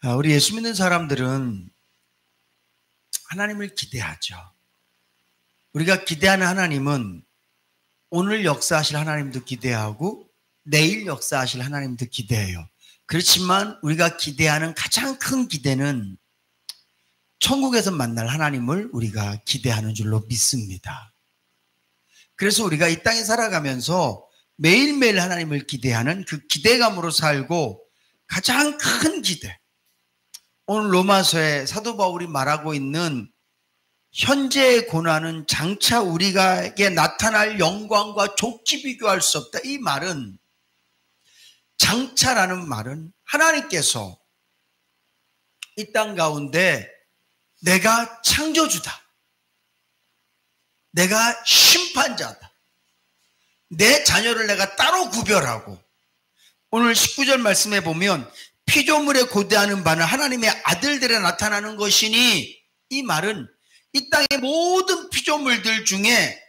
우리 예수 믿는 사람들은 하나님을 기대하죠. 우리가 기대하는 하나님은 오늘 역사하실 하나님도 기대하고 내일 역사하실 하나님도 기대해요. 그렇지만 우리가 기대하는 가장 큰 기대는 천국에서 만날 하나님을 우리가 기대하는 줄로 믿습니다. 그래서 우리가 이 땅에 살아가면서 매일매일 하나님을 기대하는 그 기대감으로 살고 가장 큰 기대, 오늘 로마서에 사도 바울이 말하고 있는 현재의 고난은 장차 우리에게 나타날 영광과 족지 비교할 수 없다. 이 말은, 장차라는 말은 하나님께서 이 땅 가운데 내가 창조주다, 내가 심판자다, 내 자녀를 내가 따로 구별하고, 오늘 19절 말씀에 보면 피조물에 고대하는 바는 하나님의 아들들에 나타나는 것이니, 이 말은 이 땅의 모든 피조물들 중에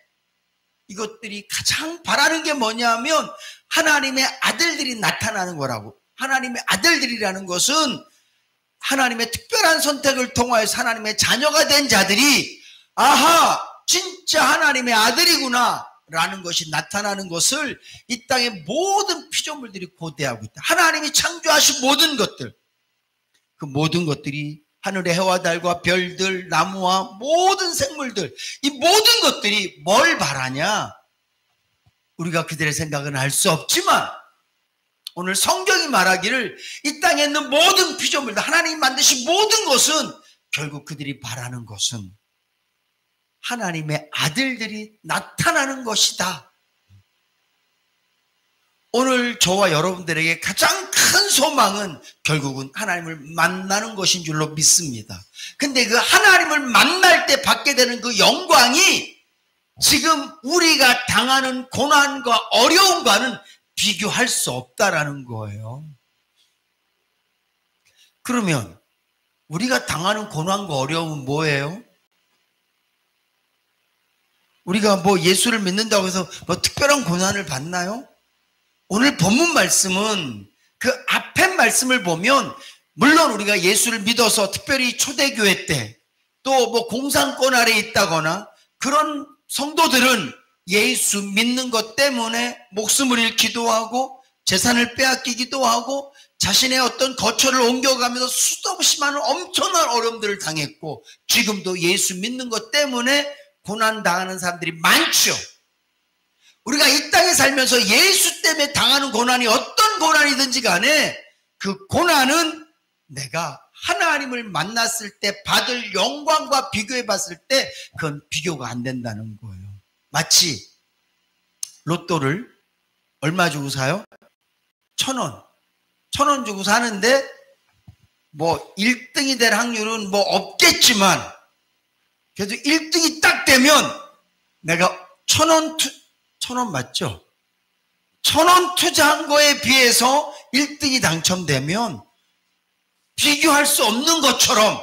이것들이 가장 바라는 게 뭐냐면 하나님의 아들들이 나타나는 거라고. 하나님의 아들들이라는 것은 하나님의 특별한 선택을 통하여서 하나님의 자녀가 된 자들이 아하, 진짜 하나님의 아들이구나 라는 것이 나타나는 것을 이 땅의 모든 피조물들이 고대하고 있다. 하나님이 창조하신 모든 것들, 그 모든 것들이 하늘의 해와 달과 별들, 나무와 모든 생물들, 이 모든 것들이 뭘 바라냐? 우리가 그들의 생각은 알 수 없지만 오늘 성경이 말하기를 이 땅에 있는 모든 피조물들, 하나님이 만드신 모든 것은 결국 그들이 바라는 것은 하나님의 아들들이 나타나는 것이다. 오늘 저와 여러분들에게 가장 큰 소망은 결국은 하나님을 만나는 것인 줄로 믿습니다. 근데 그 하나님을 만날 때 받게 되는 그 영광이 지금 우리가 당하는 고난과 어려움과는 비교할 수 없다라는 거예요. 그러면 우리가 당하는 고난과 어려움은 뭐예요? 우리가 뭐 예수를 믿는다고 해서 뭐 특별한 고난을 받나요? 오늘 본문 말씀은 그 앞에 말씀을 보면 물론 우리가 예수를 믿어서 특별히 초대교회 때 또 뭐 공산권 아래에 있다거나 그런 성도들은 예수 믿는 것 때문에 목숨을 잃기도 하고 재산을 빼앗기기도 하고 자신의 어떤 거처를 옮겨가면서 수도 없이 많은 엄청난 어려움들을 당했고 지금도 예수 믿는 것 때문에 고난당하는 사람들이 많죠. 우리가 이 땅에 살면서 예수 때문에 당하는 고난이 어떤 고난이든지 간에 그 고난은 내가 하나님을 만났을 때 받을 영광과 비교해 봤을 때 그건 비교가 안 된다는 거예요. 마치 로또를 얼마 주고 사요? 1,000원. 1,000원 주고 사는데 뭐 1등이 될 확률은 뭐 없겠지만 그래도 1등이 딱 되면 내가 1,000원 맞죠? 1,000원 투자한 거에 비해서 1등이 당첨되면 비교할 수 없는 것처럼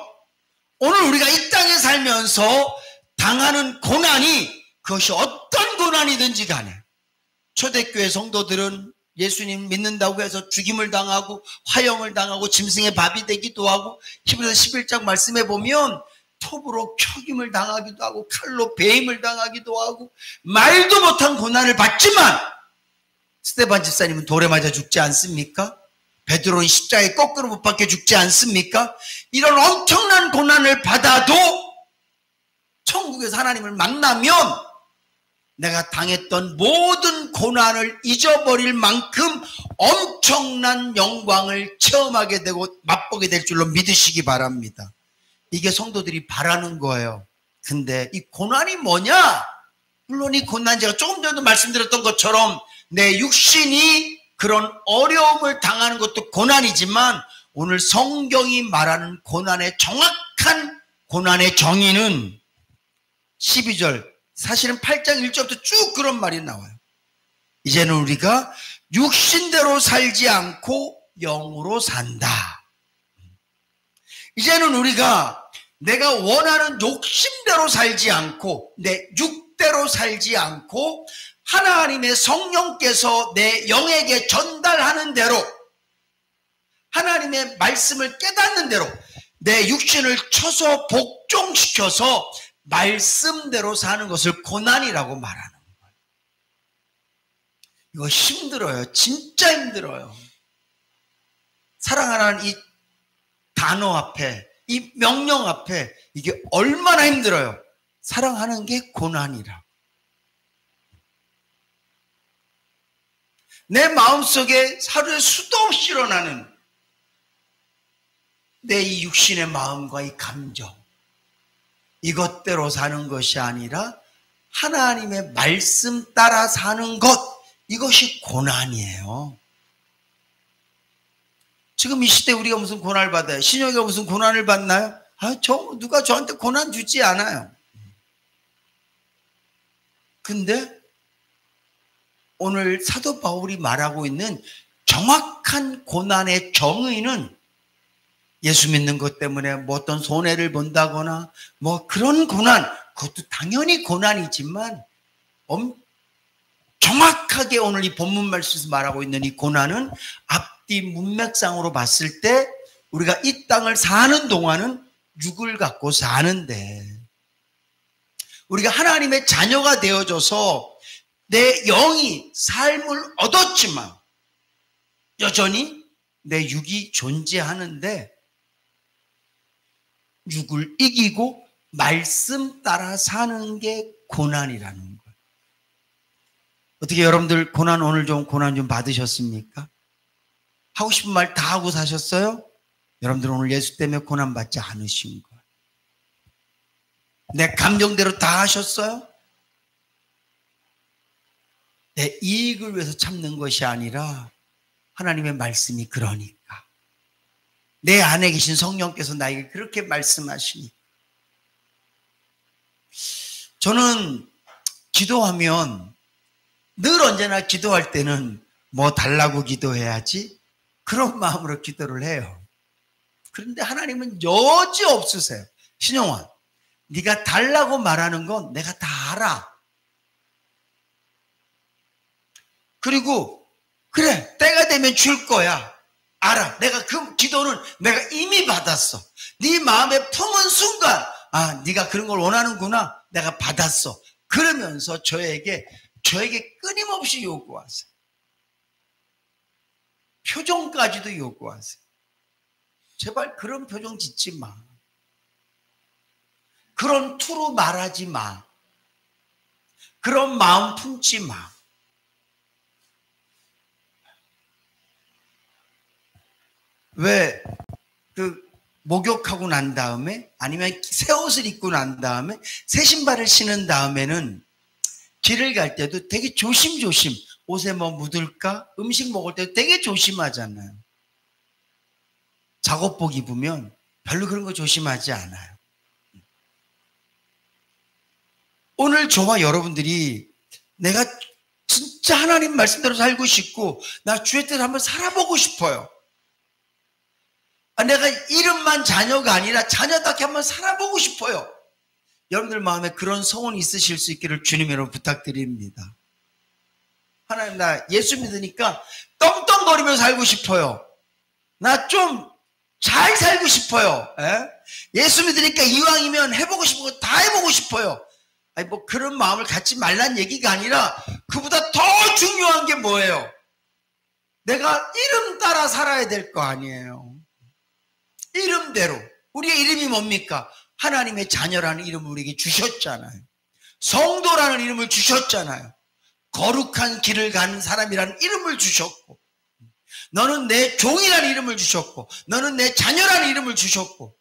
오늘 우리가 이 땅에 살면서 당하는 고난이 그것이 어떤 고난이든지 간에 초대교회 성도들은 예수님 믿는다고 해서 죽임을 당하고 화형을 당하고 짐승의 밥이 되기도 하고 히브리서 11장 말씀에 보면 톱으로 켜김을 당하기도 하고 칼로 배임을 당하기도 하고 말도 못한 고난을 받지만 스데반 집사님은 돌에 맞아 죽지 않습니까? 베드로는 십자가에 거꾸로 못 박혀 죽지 않습니까? 이런 엄청난 고난을 받아도 천국에서 하나님을 만나면 내가 당했던 모든 고난을 잊어버릴 만큼 엄청난 영광을 체험하게 되고 맛보게 될 줄로 믿으시기 바랍니다. 이게 성도들이 바라는 거예요. 근데 이 고난이 뭐냐? 물론 이 고난 제가 조금 전에도 말씀드렸던 것처럼 내 육신이 그런 어려움을 당하는 것도 고난이지만 오늘 성경이 말하는 고난의 정확한 고난의 정의는 12절 사실은 8장 1절부터 쭉 그런 말이 나와요. 이제는 우리가 육신대로 살지 않고 영으로 산다. 이제는 우리가 내가 원하는 욕심대로 살지 않고 내 육대로 살지 않고 하나님의 성령께서 내 영에게 전달하는 대로 하나님의 말씀을 깨닫는 대로 내 육신을 쳐서 복종시켜서 말씀대로 사는 것을 고난이라고 말하는 거예요. 이거 힘들어요. 진짜 힘들어요. 사랑하라는 이 단어 앞에, 이 명령 앞에 이게 얼마나 힘들어요. 사랑하는 게 고난이라. 내 마음속에 하루에 수도 없이 일어나는 내 이 육신의 마음과 이 감정, 이것대로 사는 것이 아니라 하나님의 말씀 따라 사는 것, 이것이 고난이에요. 지금 이 시대 우리가 무슨 고난을 받아요? 신영이가 무슨 고난을 받나요? 누가 저한테 고난 주지 않아요. 근데 오늘 사도 바울이 말하고 있는 정확한 고난의 정의는 예수 믿는 것 때문에 뭐 어떤 손해를 본다거나 뭐 그런 고난, 그것도 당연히 고난이지만 정확하게 오늘 이 본문 말씀에서 말하고 있는 이 고난은 앞뒤 문맥상으로 봤을 때 우리가 이 땅을 사는 동안은 육을 갖고 사는데 우리가 하나님의 자녀가 되어져서 내 영이 삶을 얻었지만 여전히 내 육이 존재하는데 육을 이기고 말씀 따라 사는 게 고난이라는 거예요. 어떻게 여러분들 고난 오늘 좀 고난 좀 받으셨습니까? 하고 싶은 말 다 하고 사셨어요? 여러분들 오늘 예수 때문에 고난 받지 않으신 거예요. 내 감정대로 다 하셨어요? 내 이익을 위해서 참는 것이 아니라 하나님의 말씀이 그러니까 내 안에 계신 성령께서 나에게 그렇게 말씀하시니 저는 기도하면 늘 언제나 기도할 때는 뭐 달라고 기도해야지 그런 마음으로 기도를 해요. 그런데 하나님은 여지 없으세요. 신영아, 네가 달라고 말하는 건 내가 다 알아. 그리고 그래, 때가 되면 줄 거야. 알아. 내가 그 기도는 내가 이미 받았어. 네 마음에 품은 순간 네가 그런 걸 원하는구나. 내가 받았어. 그러면서 저에게 끊임없이 요구하세요. 표정까지도 요구하세요. 제발 그런 표정 짓지 마. 그런 투로 말하지 마. 그런 마음 품지 마. 왜 목욕하고 난 다음에 아니면 새 옷을 입고 난 다음에 새 신발을 신은 다음에는 길을 갈 때도 되게 조심조심 옷에 뭐 묻을까? 음식 먹을 때도 되게 조심하잖아요. 작업복 입으면 별로 그런 거 조심하지 않아요. 오늘 저와 여러분들이 내가 진짜 하나님 말씀대로 살고 싶고 나 주의 뜻을 한번 살아보고 싶어요. 내가 이름만 자녀가 아니라 자녀답게 한번 살아보고 싶어요. 여러분들 마음에 그런 소원이 있으실 수 있기를 주님 여러분 부탁드립니다. 하나님, 나 예수 믿으니까 떵떵거리며 살고 싶어요. 나 좀 잘 살고 싶어요. 예수 믿으니까 이왕이면 해보고 싶은 거 다 해보고 싶어요. 아니 뭐 그런 마음을 갖지 말란 얘기가 아니라 그보다 더 중요한 게 뭐예요? 내가 이름 따라 살아야 될 거 아니에요. 이름대로. 우리의 이름이 뭡니까? 하나님의 자녀라는 이름을 우리에게 주셨잖아요. 성도라는 이름을 주셨잖아요. 거룩한 길을 가는 사람이라는 이름을 주셨고, 너는 내 종이라는 이름을 주셨고, 너는 내 자녀라는 이름을 주셨고,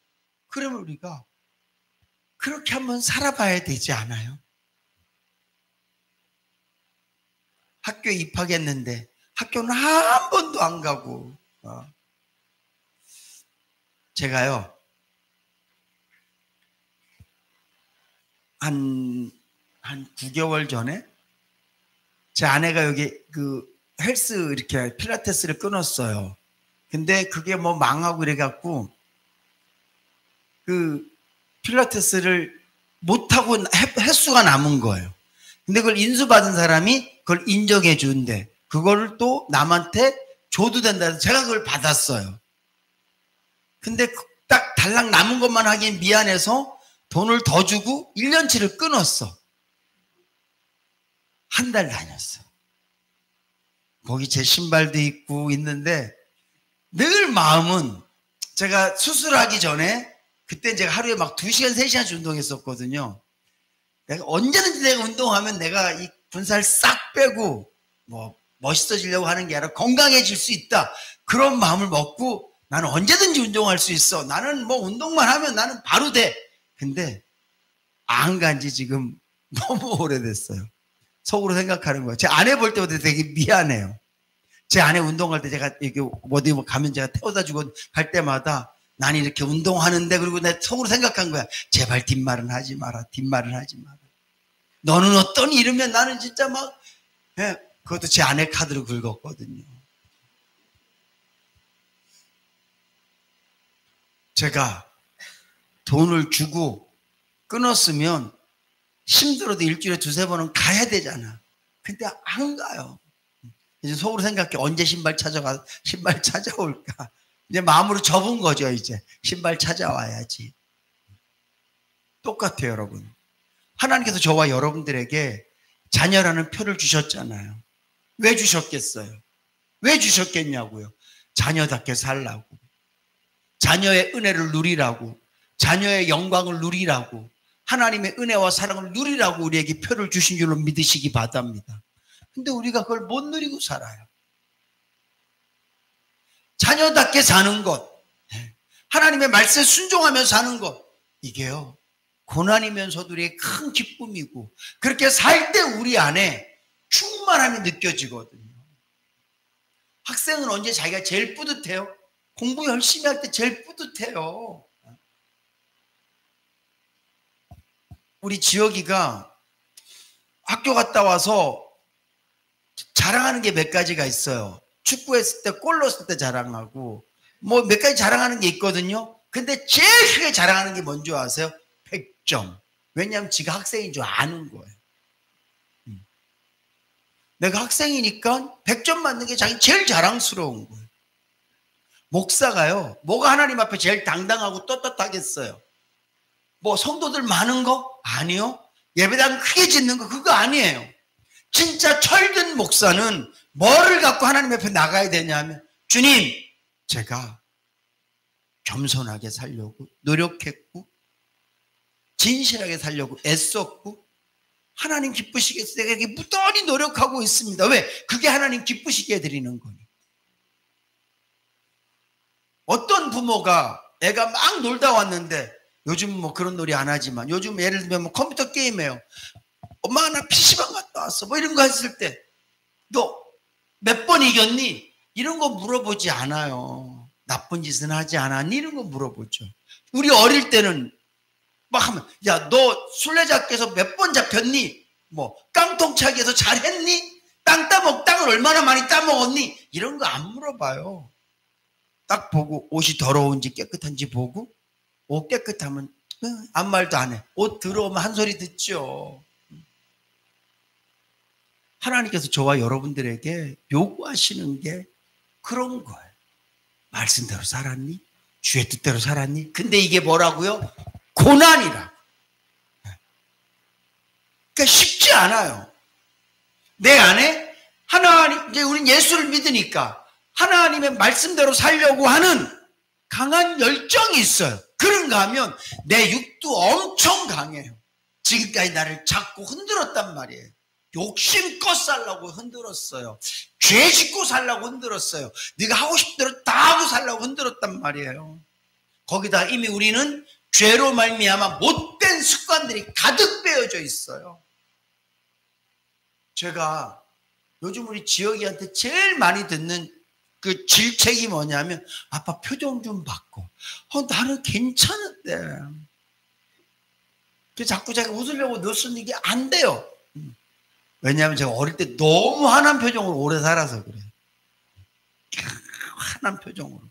그러면 우리가 그렇게 한번 살아봐야 되지 않아요? 학교에 입학했는데 학교는 한 번도 안 가고 제가요 한 9개월 전에 제 아내가 여기 헬스 이렇게 필라테스를 끊었어요. 근데 그게 뭐 망하고 이래갖고 필라테스를 못하고 횟수가 남은 거예요. 근데 그걸 인수받은 사람이 그걸 인정해 주는데 그거를 또 남한테 줘도 된다 해서 제가 그걸 받았어요. 근데 딱 달랑 남은 것만 하기엔 미안해서 돈을 더 주고 1년치를 끊었어. 한 달 다녔어. 거기 제 신발도 있고 있는데 늘 마음은 제가 수술하기 전에 그때 제가 하루에 막 2시간, 3시간씩 운동했었거든요. 내가 언제든지 내가 운동하면 내가 이 군살 싹 빼고 뭐 멋있어지려고 하는 게 아니라 건강해질 수 있다. 그런 마음을 먹고 나는 언제든지 운동할 수 있어. 나는 뭐 운동만 하면 나는 바로 돼. 근데 안 간 지 지금 너무 오래됐어요. 속으로 생각하는 거예요. 제 아내 볼 때마다 되게 미안해요. 제 아내 운동할 때 제가 이렇게 어디 가면 제가 태워다 주고 갈 때마다 나는 이렇게 운동하는데, 그리고 내 속으로 생각한 거야. 제발 뒷말은 하지 마라. 뒷말은 하지 마라. 너는 어떠니? 이러면 나는 진짜 막, 예, 그것도 제 아내 카드로 긁었거든요. 제가 돈을 주고 끊었으면 힘들어도 일주일에 2-3번은 가야 되잖아. 근데 안 가요. 이제 속으로 생각해. 언제 신발 찾아올까? 이제 마음으로 접은 거죠, 이제. 신발 찾아와야지. 똑같아요, 여러분. 하나님께서 저와 여러분들에게 자녀라는 표를 주셨잖아요. 왜 주셨겠어요? 왜 주셨겠냐고요? 자녀답게 살라고. 자녀의 은혜를 누리라고. 자녀의 영광을 누리라고. 하나님의 은혜와 사랑을 누리라고 우리에게 표를 주신 줄로 믿으시기 바랍니다. 근데 우리가 그걸 못 누리고 살아요. 자녀답게 사는 것, 하나님의 말씀에 순종하며 사는 것, 이게요 고난이면서도 우리의 큰 기쁨이고, 그렇게 살 때 우리 안에 충만함이 느껴지거든요. 학생은 언제 자기가 제일 뿌듯해요? 공부 열심히 할 때 제일 뿌듯해요. 우리 지혁이가 학교 갔다 와서 자랑하는 게 몇 가지가 있어요. 축구했을 때, 골 넣었을 때 자랑하고, 뭐 몇 가지 자랑하는 게 있거든요. 근데 제일 크게 자랑하는 게 뭔지 아세요? 100점. 왜냐하면 지가 학생인 줄 아는 거예요. 내가 학생이니까 100점 맞는 게 자기 제일 자랑스러운 거예요. 목사가요, 뭐가 하나님 앞에 제일 당당하고 떳떳하겠어요? 뭐 성도들 많은 거? 아니요. 예배당 크게 짓는 거, 그거 아니에요. 진짜 철든 목사는 뭐를 갖고 하나님 앞에 나가야 되냐면, 주님, 제가 겸손하게 살려고 노력했고, 진실하게 살려고 애썼고, 하나님 기쁘시게 내가 이렇게 무던히 노력하고 있습니다. 왜? 그게 하나님 기쁘시게 해드리는 거니. 어떤 부모가 애가 막 놀다 왔는데, 요즘 뭐 그런 놀이 안 하지만, 요즘 예를 들면 뭐 컴퓨터 게임해요. 엄마가 나 PC방 갔다 왔어. 뭐 이런 거 했을 때, 너 몇 번 이겼니? 이런 거 물어보지 않아요. 나쁜 짓은 하지 않았니? 이런 거 물어보죠. 우리 어릴 때는 막 하면, 야, 너 술래잡기에서 몇 번 잡혔니? 뭐 깡통차기에서 잘했니? 땅을 얼마나 많이 따먹었니? 이런 거 안 물어봐요. 딱 보고 옷이 더러운지 깨끗한지 보고, 옷 깨끗하면 아무 말도 안 해. 옷 더러우면 한 소리 듣죠. 하나님께서 저와 여러분들에게 요구하시는 게 그런 거예요. 말씀대로 살았니? 주의 뜻대로 살았니? 근데 이게 뭐라고요? 고난이라. 그러니까 쉽지 않아요. 내 안에 하나님, 이제 우린 예수를 믿으니까 하나님의 말씀대로 살려고 하는 강한 열정이 있어요. 그런가 하면 내 육도 엄청 강해요. 지금까지 나를 자꾸 흔들었단 말이에요. 욕심껏 살라고 흔들었어요. 죄 짓고 살라고 흔들었어요. 네가 하고 싶은 대로 다 하고 살라고 흔들었단 말이에요. 거기다 이미 우리는 죄로 말미암아 못된 습관들이 가득 배어져 있어요. 제가 요즘 우리 지혁이한테 제일 많이 듣는 그 질책이 뭐냐면, 아빠 표정 좀 바꿔. 나는 괜찮은데. 자꾸 제가 웃으려고 넣었으니 이게 안 돼요. 왜냐하면 제가 어릴 때 너무 환한 표정으로 오래 살아서 그래요. 환한 표정으로.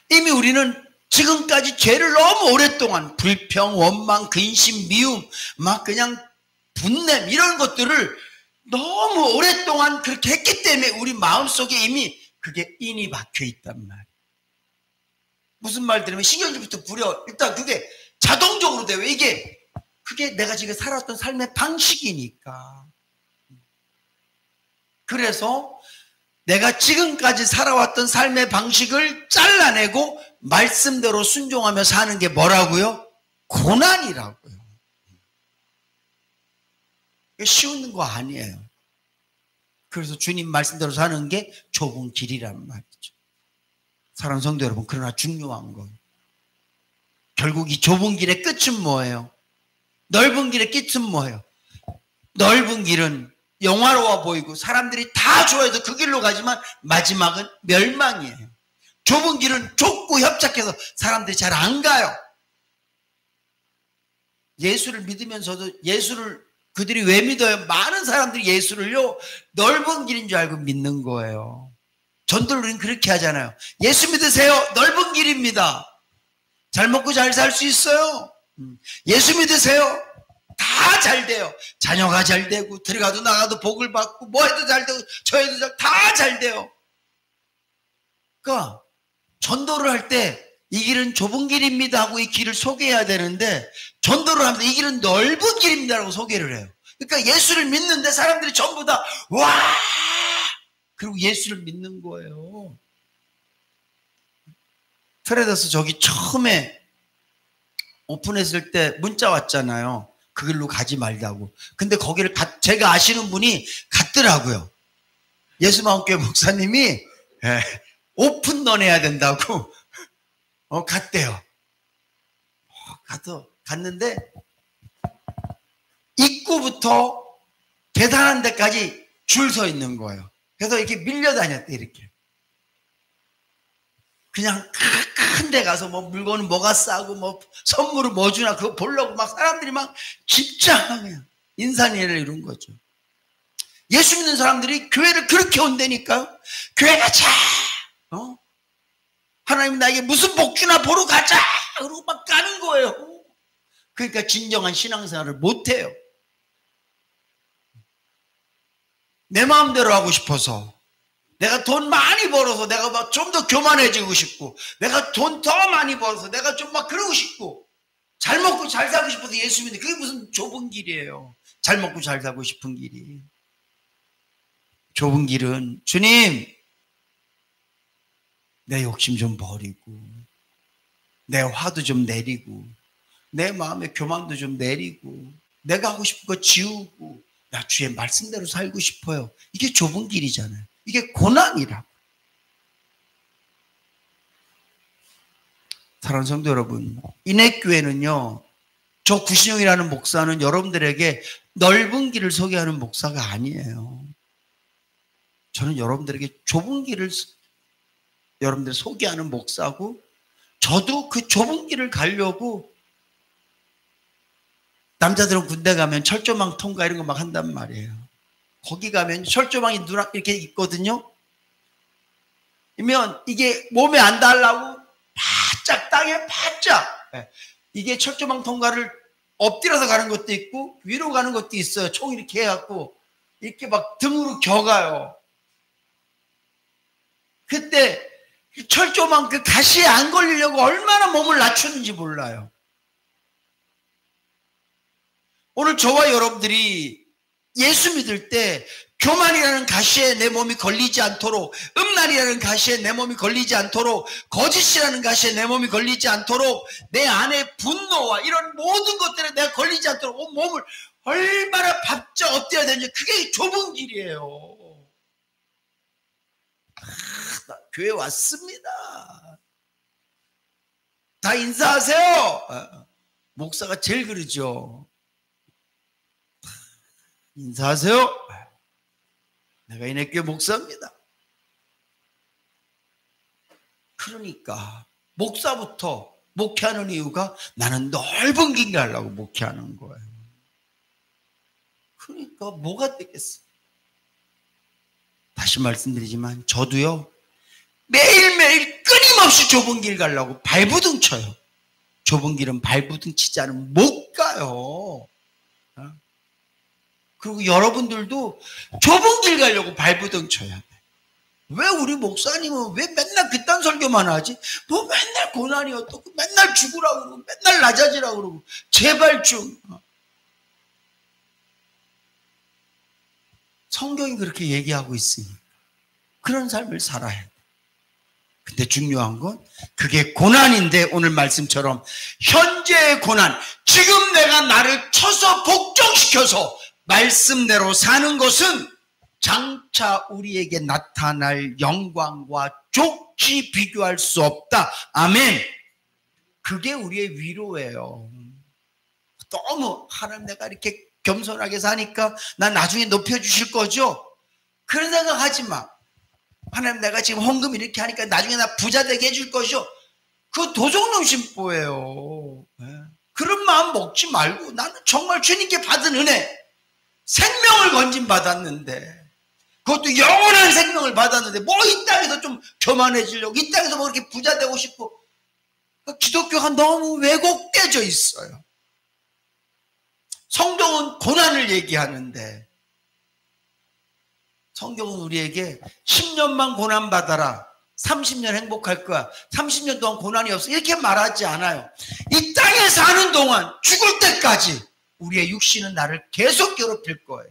이미 우리는 지금까지 죄를 너무 오랫동안 불평, 원망, 근심, 미움, 막 그냥 분냄 이런 것들을 너무 오랫동안 그렇게 했기 때문에 우리 마음속에 이미 그게 인이 박혀 있단 말이에요. 무슨 말 들으면 신경질부터 부려. 일단 그게 자동적으로 돼요. 그게 내가 지금 살았던 삶의 방식이니까. 그래서 내가 지금까지 살아왔던 삶의 방식을 잘라내고 말씀대로 순종하며 사는 게 뭐라고요? 고난이라고요. 쉬운 거 아니에요. 그래서 주님 말씀대로 사는 게 좁은 길이란 말이죠. 사랑하는 성도 여러분, 그러나 중요한 건 결국 이 좁은 길의 끝은 뭐예요? 넓은 길의 끝은 뭐예요? 넓은 길은 영화로워 보이고 사람들이 다 좋아해서 그 길로 가지만 마지막은 멸망이에요. 좁은 길은 좁고 협착해서 사람들이 잘 안 가요. 예수를 믿으면서도 예수를 그들이 왜 믿어요? 많은 사람들이 예수를요 넓은 길인 줄 알고 믿는 거예요. 전도를 우리는 그렇게 하잖아요. 예수 믿으세요. 넓은 길입니다. 잘 먹고 잘 살 수 있어요. 예수 믿으세요. 다 잘 돼요. 자녀가 잘 되고 들어가도 나가도 복을 받고 뭐 해도 잘 되고 저 해도 다 잘 돼요. 그러니까 전도를 할 때 이 길은 좁은 길입니다 하고 이 길을 소개해야 되는데 전도를 하면서 이 길은 넓은 길입니다라고 소개를 해요. 그러니까 예수를 믿는데 사람들이 전부 다 와! 그리고 예수를 믿는 거예요. 트레더스 저기 처음에 오픈했을 때 문자 왔잖아요. 그 길로 가지 말자고. 근데 거기를 제가 아시는 분이 갔더라고요. 예수마음교회 목사님이 오픈런 해야 된다고 갔대요. 갔는데 입구부터 계단한 데까지 줄 서 있는 거예요. 그래서 이렇게 밀려다녔대. 이렇게 그냥 큰 데 가서 뭐 물건은 뭐가 싸고 뭐 선물은 뭐 주나 그거 보려고 막 사람들이 막 집중하며 인산인해를 이룬 거죠. 예수 믿는 사람들이 교회를 그렇게 온다니까요. 교회 가자. 하나님 나에게 무슨 복 주나 보러 가자. 그러고 막 가는 거예요. 그러니까 진정한 신앙생활을 못해요. 내 마음대로 하고 싶어서 내가 돈 많이 벌어서 내가 막 좀 더 교만해지고 싶고 내가 돈 더 많이 벌어서 내가 좀 막 그러고 싶고 잘 먹고 잘 살고 싶어서 예수 믿는 그게 무슨 좁은 길이에요. 잘 먹고 잘 살고 싶은 길이. 좁은 길은 주님 내 욕심 좀 버리고 내 화도 좀 내리고 내 마음의 교만도 좀 내리고 내가 하고 싶은 거 지우고 나 주의 말씀대로 살고 싶어요. 이게 좁은 길이잖아요. 이게 고난이라고. 사랑하는 성도 여러분, 인해교회는요 저 구신영이라는 목사는 여러분들에게 넓은 길을 소개하는 목사가 아니에요. 저는 여러분들에게 좁은 길을 여러분들 소개하는 목사고 저도 그 좁은 길을 가려고 남자들은 군대 가면 철조망 통과 이런 거 막 한단 말이에요. 거기 가면 철조망이 누락 이렇게 있거든요. 그러면 이게 몸에 안 닿으려고 바짝 땅에 바짝 이게 철조망 통과를 엎드려서 가는 것도 있고 위로 가는 것도 있어요. 총 이렇게 해갖고 이렇게 막 등으로 겨가요. 그때 철조망 그 가시에 안 걸리려고 얼마나 몸을 낮추는지 몰라요. 오늘 저와 여러분들이 예수 믿을 때 교만이라는 가시에 내 몸이 걸리지 않도록 음란이라는 가시에 내 몸이 걸리지 않도록 거짓이라는 가시에 내 몸이 걸리지 않도록 내 안에 분노와 이런 모든 것들에 내가 걸리지 않도록 온 몸을 얼마나 바짝 엎드려야 되는지 그게 좁은 길이에요. 나 교회 왔습니다. 다 인사하세요. 목사가 제일 그러죠. 인사하세요. 내가 인해교회 목사입니다. 그러니까 목사부터 목회하는 이유가 나는 넓은 길 가려고 목회하는 거예요. 그러니까 뭐가 되겠어? 다시 말씀드리지만 저도요 매일매일 끊임없이 좁은 길 가려고 발부둥 쳐요. 좁은 길은 발부둥 치지 않으면 못 가요. 그리고 여러분들도 좁은 길 가려고 발부둥 쳐야 돼. 왜 우리 목사님은 왜 맨날 그딴 설교만 하지? 뭐 맨날 고난이 어떻고 맨날 죽으라고 그러고 맨날 낮아지라고 그러고 제발 좀. 성경이 그렇게 얘기하고 있으니 그런 삶을 살아야 돼. 근데 중요한 건 그게 고난인데 오늘 말씀처럼 현재의 고난, 지금 내가 나를 쳐서 복종시켜서 말씀대로 사는 것은 장차 우리에게 나타날 영광과 좋게 비교할 수 없다. 아멘. 그게 우리의 위로예요. 너무 하나님 내가 이렇게 겸손하게 사니까 난 나중에 높여주실 거죠? 그런 생각하지 마. 하나님 내가 지금 헌금 이렇게 하니까 나중에 나 부자 되게 해줄 것이요. 그거 도적놈 심보예요. 그런 마음 먹지 말고 나는 정말 주님께 받은 은혜, 생명을 건진 받았는데, 그것도 영원한 생명을 받았는데 뭐 이 땅에서 좀 교만해지려고, 이 땅에서 뭐 이렇게 부자 되고 싶고, 기독교가 너무 왜곡되어 있어요. 성경은 고난을 얘기하는데 성경은 우리에게 10년만 고난받아라, 30년 행복할 거야, 30년 동안 고난이 없어, 이렇게 말하지 않아요. 이 땅에 사는 동안 죽을 때까지 우리의 육신은 나를 계속 괴롭힐 거예요.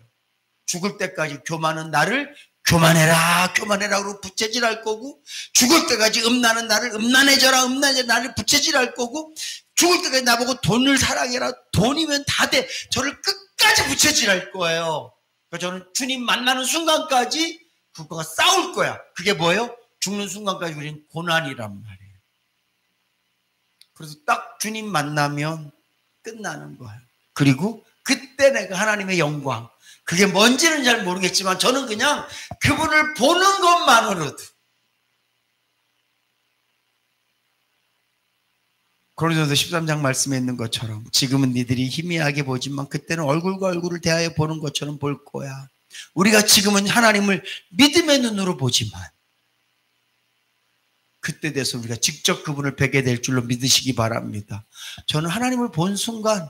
죽을 때까지 교만은 나를 교만해라 그러고 부채질할 거고, 죽을 때까지 음란은 나를 음란해져라 나를 부채질할 거고, 죽을 때까지 나보고 돈을 사랑해라, 돈이면 다 돼, 저를 끝까지 부채질할 거예요. 저는 주님 만나는 순간까지 그거가 싸울 거야. 그게 뭐예요? 죽는 순간까지 우리는 고난이란 말이에요. 그래서 딱 주님 만나면 끝나는 거예요. 그리고 그때 내가 하나님의 영광, 그게 뭔지는 잘 모르겠지만 저는 그냥 그분을 보는 것만으로도, 고린도서 13장 말씀에 있는 것처럼 지금은 니들이 희미하게 보지만 그때는 얼굴과 얼굴을 대하여 보는 것처럼 볼 거야. 우리가 지금은 하나님을 믿음의 눈으로 보지만 그때 돼서 우리가 직접 그분을 뵙게 될 줄로 믿으시기 바랍니다. 저는 하나님을 본 순간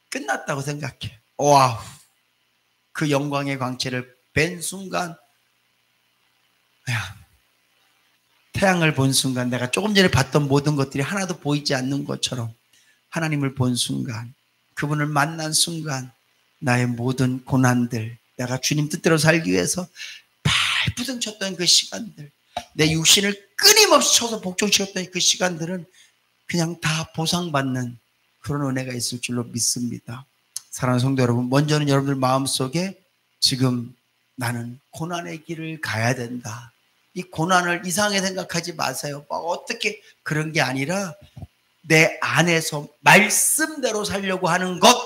끝났다고 생각해요. 와우, 그 영광의 광채를 뵌 순간, 태양을 본 순간 내가 조금 전에 봤던 모든 것들이 하나도 보이지 않는 것처럼 하나님을 본 순간, 그분을 만난 순간 나의 모든 고난들, 내가 주님 뜻대로 살기 위해서 발부둥쳤던 그 시간들, 내 육신을 끊임없이 쳐서 복종시켰던 그 시간들은 그냥 다 보상받는 그런 은혜가 있을 줄로 믿습니다. 사랑하는 성도 여러분, 먼저는 여러분들 마음속에 지금 나는 고난의 길을 가야 된다, 이 고난을 이상하게 생각하지 마세요. 어떻게, 그런 게 아니라 내 안에서 말씀대로 살려고 하는 것,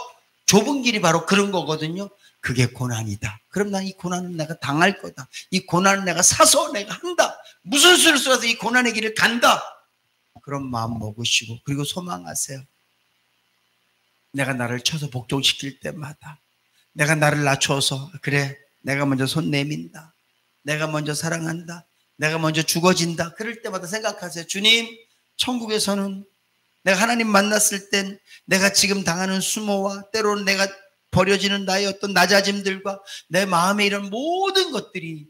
좁은 길이 바로 그런 거거든요. 그게 고난이다. 그럼 난 이 고난은 내가 당할 거다, 이 고난은 내가 사서 내가 한다, 무슨 수를 써서 이 고난의 길을 간다, 그런 마음 먹으시고, 그리고 소망하세요. 내가 나를 쳐서 복종시킬 때마다, 내가 나를 낮춰서, 그래 내가 먼저 손 내민다, 내가 먼저 사랑한다, 내가 먼저 죽어진다, 그럴 때마다 생각하세요. 주님, 천국에서는 내가 하나님 만났을 땐 내가 지금 당하는 수모와 때로는 내가 버려지는 나의 어떤 낮아짐들과 내 마음에 이런 모든 것들이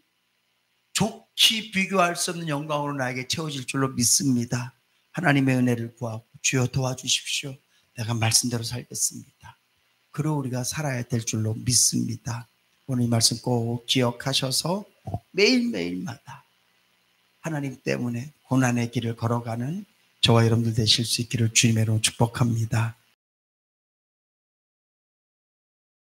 좋게 비교할 수 없는 영광으로 나에게 채워질 줄로 믿습니다. 하나님의 은혜를 구하고 주여 도와주십시오. 내가 말씀대로 살겠습니다. 그리고 우리가 살아야 될 줄로 믿습니다. 오늘 이 말씀 꼭 기억하셔서 매일매일마다 하나님 때문에 고난의 길을 걸어가는 저와 여러분들 되실 수 있기를 주님의 이름으로 축복합니다.